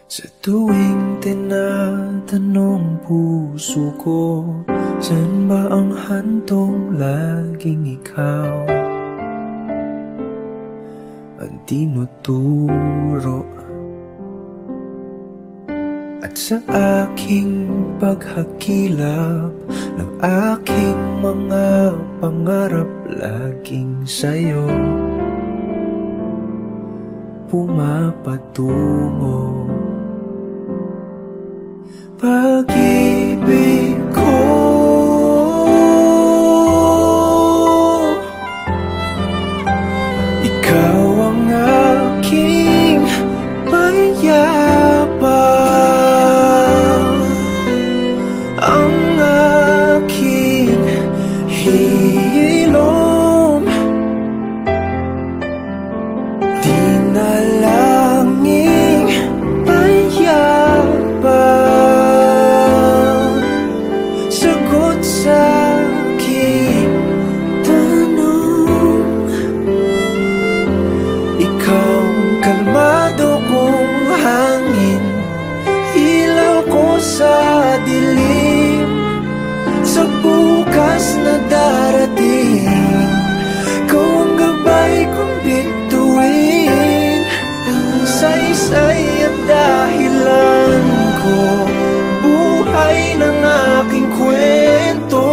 Sa tuwing tinatanong puso ko, saan ba ang hantong laging ikaw ang tinuturo? At sa aking paghakilap ng aking mga pangarap, laging sa'yo pumapatungo. Pag-ibig ko, ikaw ang aking mayabang, ang aking hilom, dinalangin mayabang, sagot sa aking tanong. Ikaw ang kalmado kong hangin, ilaw ko sa dilim, sa bukas na darating. Ikaw ang gabay kong bituin, saysay at dahilan ko, buhay ng aking kwento.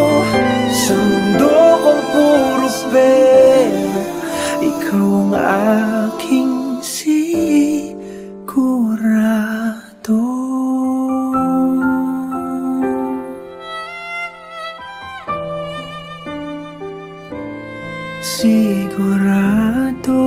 Sa mundo kong puro pera, ikaw ang aking sigurado. Sigurado.